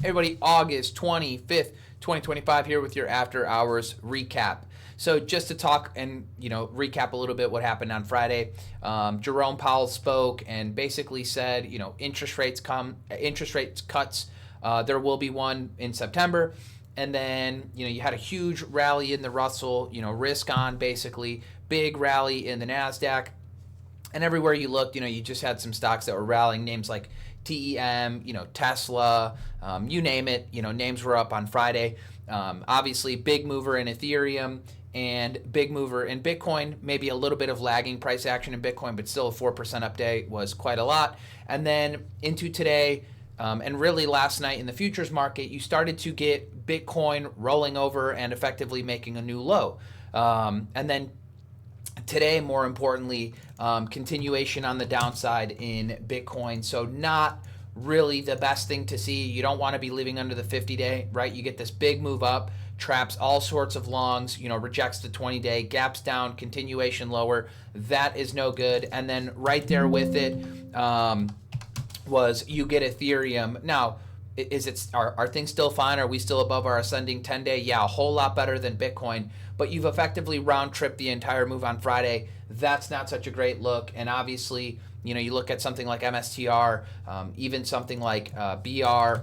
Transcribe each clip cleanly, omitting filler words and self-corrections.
Everybody, August 25th, 2025 here with your after hours recap. So just to talk and recap a little bit what happened on Friday, Jerome Powell spoke and basically said interest rates cuts. There will be one in September, and then you had a huge rally in the Russell, risk on basically, big rally in the Nasdaq, and everywhere you looked, you just had some stocks that were rallying. Names like TEM, Tesla, you name it, names were up on Friday. Obviously, big mover in Ethereum and big mover in Bitcoin. Maybe a little bit of lagging price action in Bitcoin, but still a 4% up day was quite a lot. And then into today, and really last night in the futures market, you started to get Bitcoin rolling over and effectively making a new low. And then today, more importantly, continuation on the downside in Bitcoin. So not really the best thing to see. You don't want to be leaving under the 50-day, right? You get this big move up, traps all sorts of longs, rejects the 20-day, gaps down, continuation lower. That is no good. And then right there with it was you get Ethereum. Now, are things still fine? Are we still above our ascending 10-day? Yeah, a whole lot better than Bitcoin. But you've effectively round-tripped the entire move on Friday. That's not such a great look. And obviously, you look at something like MSTR, even something like BMNR,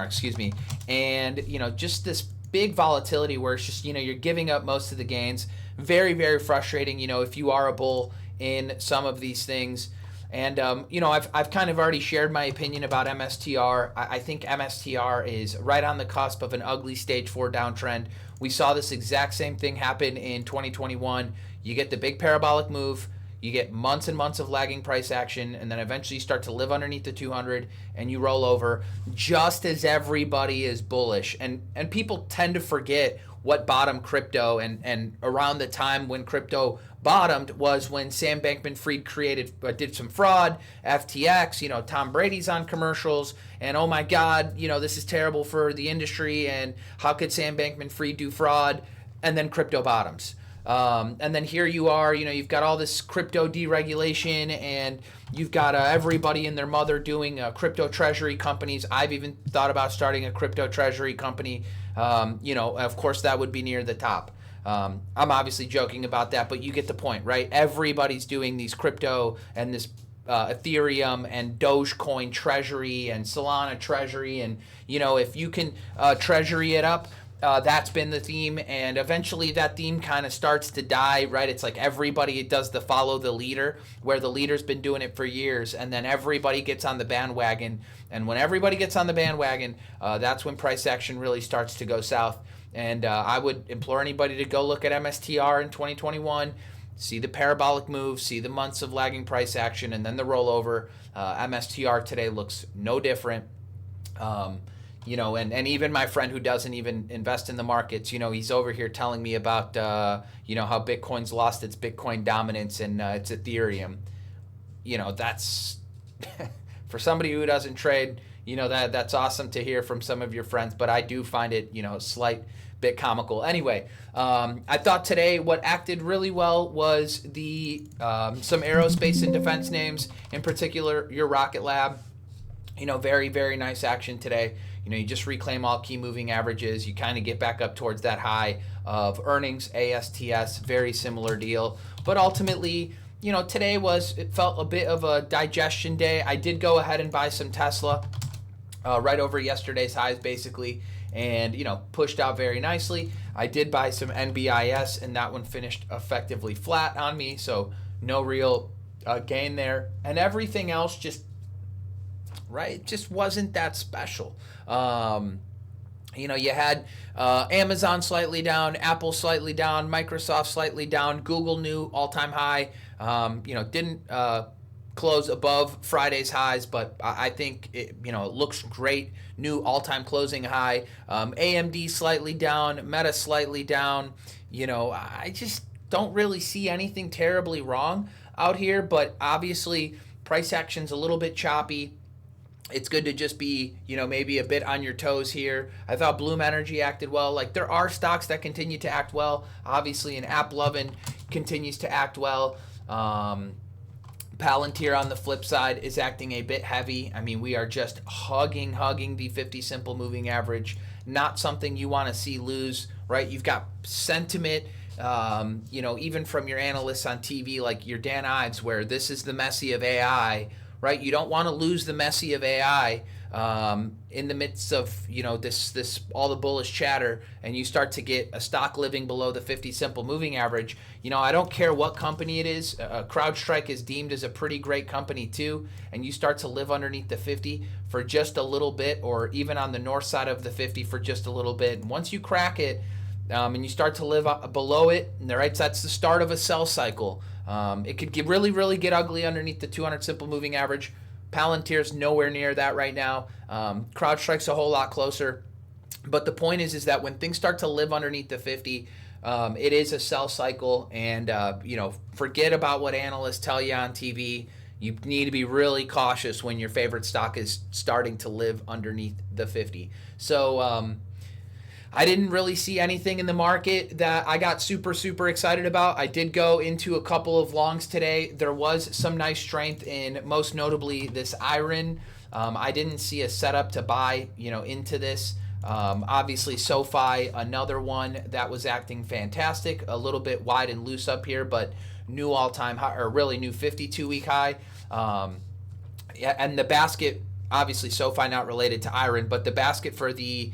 excuse me. And, just this big volatility where it's just, you're giving up most of the gains. Very, very frustrating, if you are a bull in some of these things. And, I've kind of already shared my opinion about MSTR. I think MSTR is right on the cusp of an ugly stage 4 downtrend. We saw this exact same thing happen in 2021. You get the big parabolic move, you get months and months of lagging price action, and then eventually you start to live underneath the 200 and you roll over just as everybody is bullish. And people tend to forget what bottomed crypto, and around the time when crypto bottomed was when Sam Bankman-Fried did some fraud, FTX, Tom Brady's on commercials, and oh my God, this is terrible for the industry, and how could Sam Bankman-Fried do fraud? And then crypto bottoms. And then here you are, you've got all this crypto deregulation, and you've got everybody and their mother doing crypto treasury companies. I've even thought about starting a crypto treasury company. Of course, that would be near the top. I'm obviously joking about that, but you get the point, right? Everybody's doing these crypto and this Ethereum and Dogecoin treasury and Solana treasury, and if you can treasury it up, that's been the theme, and eventually that theme kind of starts to die, right? It's like everybody does the follow the leader, where the leader's been doing it for years, and then everybody gets on the bandwagon, and when everybody gets on the bandwagon, that's when price action really starts to go south. And I would implore anybody to go look at MSTR in 2021, see the parabolic move, see the months of lagging price action, and then the rollover. MSTR today looks no different. And even my friend who doesn't even invest in the markets, he's over here telling me about, how Bitcoin's lost its Bitcoin dominance and its Ethereum. That's for somebody who doesn't trade, that's awesome to hear from some of your friends, but I do find it, a slight bit comical. Anyway, I thought today what acted really well was the some aerospace and defense names, in particular your Rocket Lab. Very, very nice action today. You just reclaim all key moving averages. You kind of get back up towards that high of earnings, ASTS, very similar deal. But ultimately, today it felt a bit of a digestion day. I did go ahead and buy some Tesla right over yesterday's highs, basically, and, pushed out very nicely. I did buy some NBIS, and that one finished effectively flat on me, so no real gain there. And everything else just wasn't that special. You had Amazon slightly down, Apple slightly down, Microsoft slightly down, Google new all-time high. Didn't close above Friday's highs, but I think it looks great. New all-time closing high. AMD slightly down, Meta slightly down. I just don't really see anything terribly wrong out here, but obviously price action's a little bit choppy. It's good to just be, maybe a bit on your toes here. I thought Bloom Energy acted well. Like, there are stocks that continue to act well. Obviously, an AppLovin continues to act well. Palantir on the flip side is acting a bit heavy. I mean, we are just hugging the 50 simple moving average. Not something you want to see lose, right? You've got sentiment, even from your analysts on TV, like your Dan Ives, where this is the Messi of AI, right? You don't want to lose the Messi of AI in the midst of this all the bullish chatter, and you start to get a stock living below the 50 simple moving average. I don't care what company it is. CrowdStrike is deemed as a pretty great company too, and you start to live underneath the 50 for just a little bit, or even on the north side of the 50 for just a little bit. And once you crack it, and you start to live below it, right, that's the start of a sell cycle. It could really get ugly underneath the 200 simple moving average. Palantir's nowhere near that right now. CrowdStrike's a whole lot closer. But the point is that when things start to live underneath the 50, it is a sell cycle. And, forget about what analysts tell you on TV. You need to be really cautious when your favorite stock is starting to live underneath the 50. So, I didn't really see anything in the market that I got super excited about. I did go into a couple of longs today. There was some nice strength in, most notably, this iron. I didn't see a setup to buy, into this. Obviously, SoFi, another one that was acting fantastic. A little bit wide and loose up here, but new all-time high, or really new 52-week high. And the basket, obviously SoFi not related to iron, but the basket for the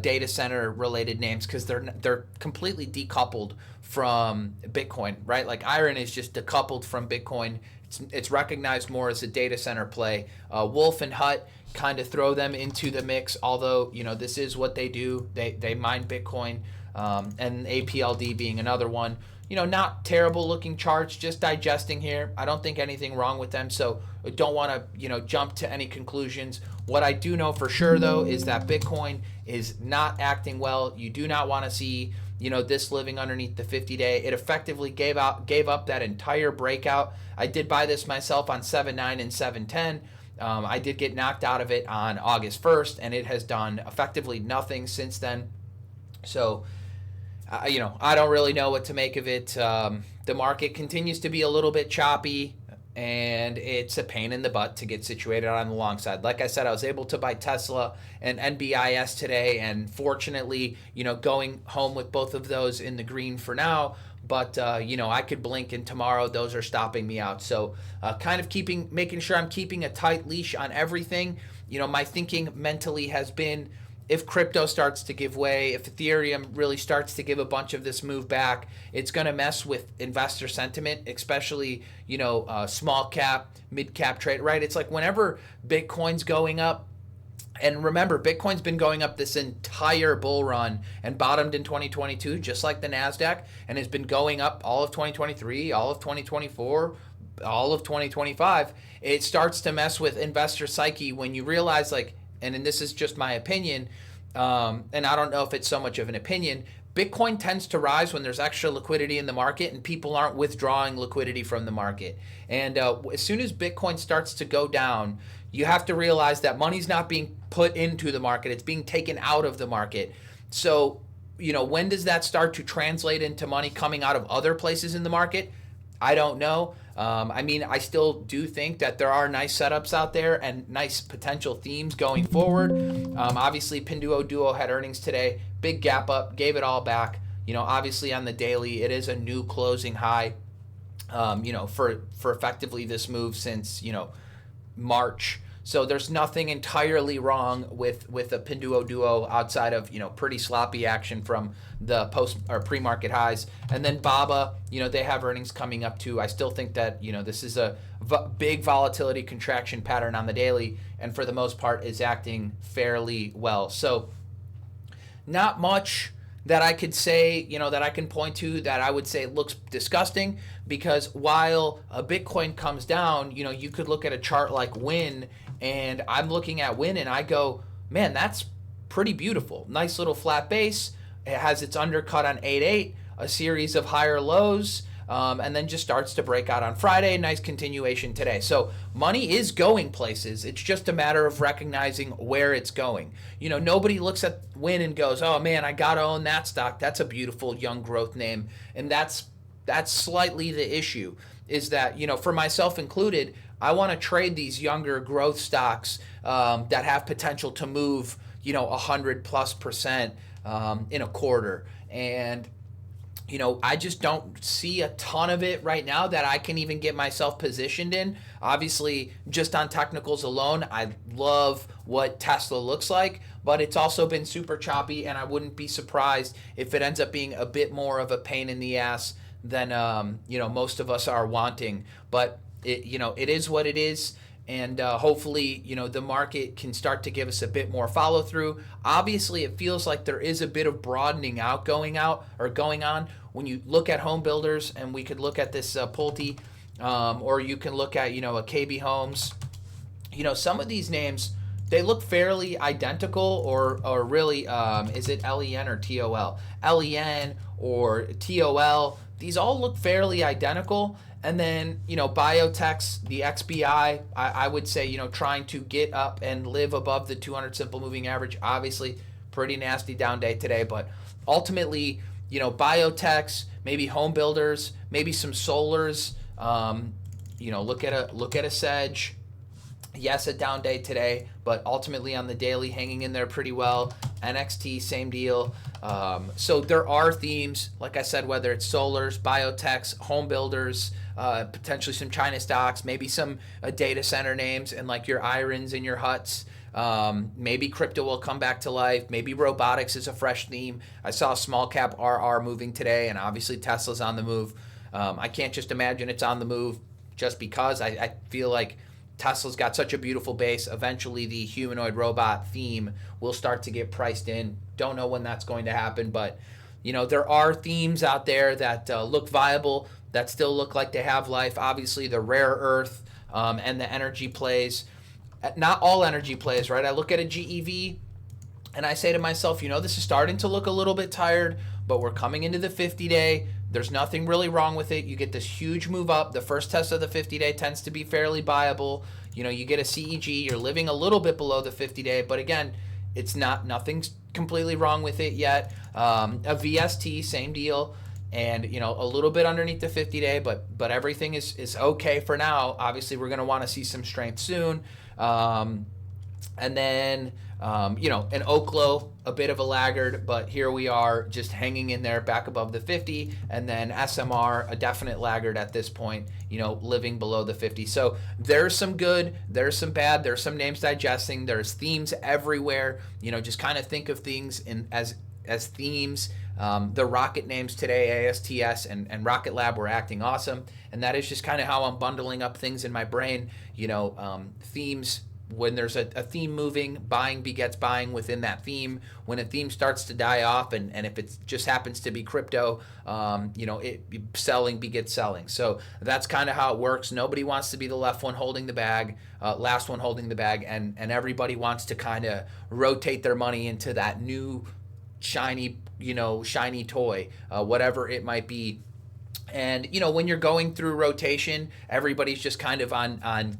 data center related names, because they're completely decoupled from Bitcoin, right? Like iron is just decoupled from Bitcoin. It's recognized more as a data center play. Wolf and Hut kind of throw them into the mix, although this is what they do. They mine Bitcoin, and APLD being another one. Not terrible looking charts, just digesting here. I don't think anything wrong with them, so I don't want to jump to any conclusions. What I do know for sure though is that Bitcoin is not acting well. You do not want to see this living underneath the 50-day. It effectively gave up that entire breakout. I did buy this myself on 7.9 and 7.10. I did get knocked out of it on August 1st, and it has done effectively nothing since then. So I don't really know what to make of it. The market continues to be a little bit choppy, and it's a pain in the butt to get situated on the long side. Like I said, I was able to buy Tesla and NBIS today, and fortunately, going home with both of those in the green for now. But, I could blink and tomorrow those are stopping me out. So kind of making sure I'm keeping a tight leash on everything. My thinking mentally has been, if crypto starts to give way, if Ethereum really starts to give a bunch of this move back, it's going to mess with investor sentiment, especially, small cap, mid cap trade, right? It's like whenever Bitcoin's going up, and remember, Bitcoin's been going up this entire bull run and bottomed in 2022, just like the NASDAQ, and has been going up all of 2023, all of 2024, all of 2025. It starts to mess with investor psyche when you realize, and this is just my opinion, and I don't know if it's so much of an opinion, Bitcoin tends to rise when there's extra liquidity in the market and people aren't withdrawing liquidity from the market. And as soon as Bitcoin starts to go down, you have to realize that money's not being put into the market, it's being taken out of the market. So, when does that start to translate into money coming out of other places in the market? I don't know. I still do think that there are nice setups out there and nice potential themes going forward. Obviously, Pinduoduo had earnings today. Big gap up, gave it all back. Obviously on the daily, it is a new closing high, for effectively this move since, March. So there's nothing entirely wrong with a Pinduoduo outside of pretty sloppy action from the post or pre-market highs. And then Baba, they have earnings coming up too. I still think that this is a big volatility contraction pattern on the daily, and for the most part is acting fairly well. So not much that I could say, that I can point to that I would say looks disgusting, because while a Bitcoin comes down, you could look at a chart like WIN, and I'm looking at WIN and I go, man, that's pretty beautiful. Nice little flat base. It has its undercut on 8.8, a series of higher lows, and then just starts to break out on Friday. Nice continuation today. So money is going places. It's just a matter of recognizing where it's going. Nobody looks at WIN and goes, oh man, I got to own that stock. That's a beautiful young growth name. And that's That's slightly the issue, is that, for myself included, I want to trade these younger growth stocks that have potential to move, 100+% in a quarter. And I just don't see a ton of it right now that I can even get myself positioned in. Obviously, just on technicals alone, I love what Tesla looks like, but it's also been super choppy, and I wouldn't be surprised if it ends up being a bit more of a pain in the ass than most of us are wanting. But it is what it is. And hopefully, the market can start to give us a bit more follow through. Obviously, it feels like there is a bit of broadening out going on when you look at home builders, and we could look at this Pulte, or you can look at a KB Homes. Some of these names, they look fairly identical, or really, is it LEN or TOL? LEN or TOL. These all look fairly identical. And then, biotechs, the XBI, I would say, trying to get up and live above the 200 simple moving average. Obviously, pretty nasty down day today, but ultimately, biotechs, maybe home builders, maybe some solars. Look at a Sedge. Yes, a down day today, but ultimately on the daily hanging in there pretty well. NXT, same deal. So there are themes, like I said, whether it's solars, biotechs, home builders, potentially some China stocks, maybe some data center names, and like your Irons and your Huts. Maybe crypto will come back to life. Maybe robotics is a fresh theme. I saw small cap RR moving today, and obviously Tesla's on the move. I can't just imagine it's on the move just because. I feel like Tesla's got such a beautiful base. Eventually, the humanoid robot theme will start to get priced in. Don't know when that's going to happen, but there are themes out there that look viable, that still look like they have life. Obviously, the rare earth and the energy plays. Not all energy plays, right? I look at a GEV and I say to myself, this is starting to look a little bit tired, but we're coming into the 50-day. There's nothing really wrong with it. You get this huge move up. The first test of the 50-day tends to be fairly viable. You get a CEG. You're living a little bit below the 50-day, but again, nothing's completely wrong with it yet. A VST, same deal, and a little bit underneath the 50-day, but everything is okay for now. Obviously, we're going to want to see some strength soon. And then, an Oklo, a bit of a laggard, but here we are just hanging in there back above the 50. And then SMR, a definite laggard at this point, living below the 50. So there's some good, there's some bad, there's some names digesting, there's themes everywhere. Just kind of think of things as themes. The rocket names today, ASTS and Rocket Lab, were acting awesome. And that is just kind of how I'm bundling up things in my brain. Themes. When there's a theme moving, buying begets buying within that theme. When a theme starts to die off, and if it just happens to be crypto, selling begets selling. So that's kind of how it works. Nobody wants to be the last one holding the bag, and everybody wants to kind of rotate their money into that new shiny toy, whatever it might be. And when you're going through rotation, everybody's just kind of on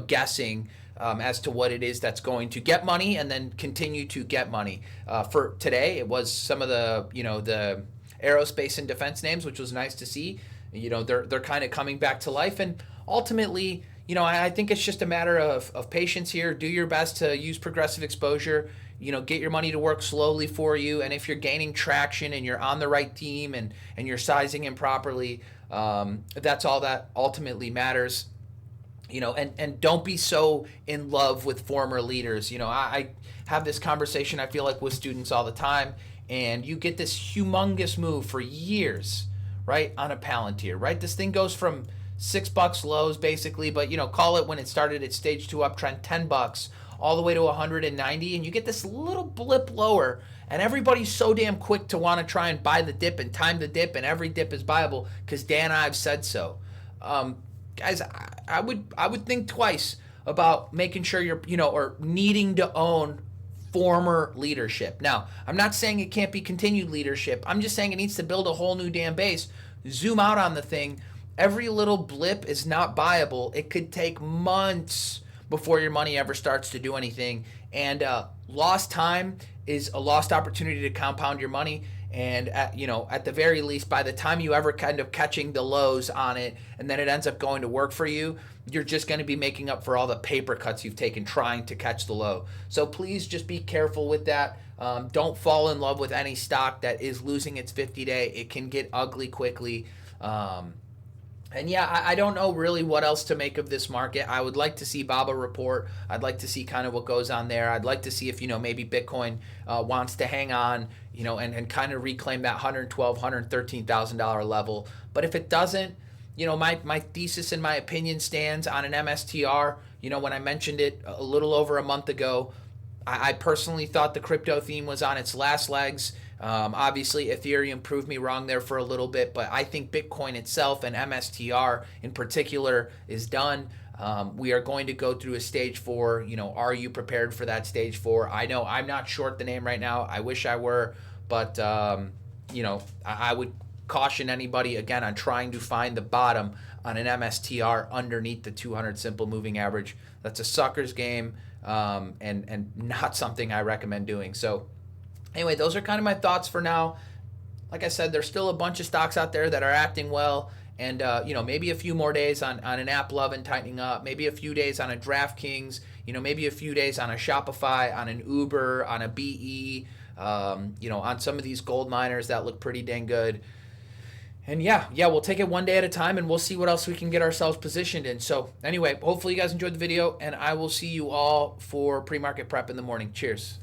guessing as to what it is that's going to get money and then continue to get money. For today, it was some of the the aerospace and defense names, which was nice to see. They're kind of coming back to life, and ultimately, I think it's just a matter of patience here. Do your best to use progressive exposure. Get your money to work slowly for you, and if you're gaining traction and you're on the right team and you're sizing in properly, that's all that ultimately matters. And don't be so in love with former leaders. I have this conversation, I feel like, with students all the time, and you get this humongous move for years, right, on a Palantir, right? This thing goes from $6 lows basically, but call it when it started its stage 2 uptrend, $10 all the way to 190, and you get this little blip lower, and everybody's so damn quick to want to try and buy the dip and time the dip, and every dip is buyable because Dan Ives said so. Guys, I would think twice about making sure you're, or needing to own former leadership. Now, I'm not saying it can't be continued leadership. I'm just saying it needs to build a whole new damn base. Zoom out on the thing. Every little blip is not buyable. It could take months before your money ever starts to do anything. And lost time is a lost opportunity to compound your money. And at the very least, by the time you ever kind of catching the lows on it, and then it ends up going to work for you, you're just going to be making up for all the paper cuts you've taken trying to catch the low. So please just be careful with that. Don't fall in love with any stock that is losing its 50-day. It can get ugly quickly. And yeah, I don't know really what else to make of this market. I would like to see Baba report. I'd like to see kind of what goes on there. I'd like to see if, maybe Bitcoin wants to hang on, and kind of reclaim that $112,000, $113,000 level. But if it doesn't, my thesis and my opinion stands on an MSTR. When I mentioned it a little over a month ago, I personally thought the crypto theme was on its last legs. Obviously, Ethereum proved me wrong there for a little bit, but I think Bitcoin itself and MSTR in particular is done. We are going to go through a stage 4. Are you prepared for that stage 4? I know I'm not short the name right now. I wish I were, but I would caution anybody again on trying to find the bottom on an MSTR underneath the 200 simple moving average. That's a sucker's game, and not something I recommend doing. So anyway, those are kind of my thoughts for now. Like I said, there's still a bunch of stocks out there that are acting well, and maybe a few more days on an AppLovin tightening up, maybe a few days on a DraftKings, maybe a few days on a Shopify, on an Uber, on a BE, on some of these gold miners that look pretty dang good. And yeah, we'll take it one day at a time, and we'll see what else we can get ourselves positioned in. So anyway, hopefully you guys enjoyed the video, and I will see you all for pre-market prep in the morning. Cheers.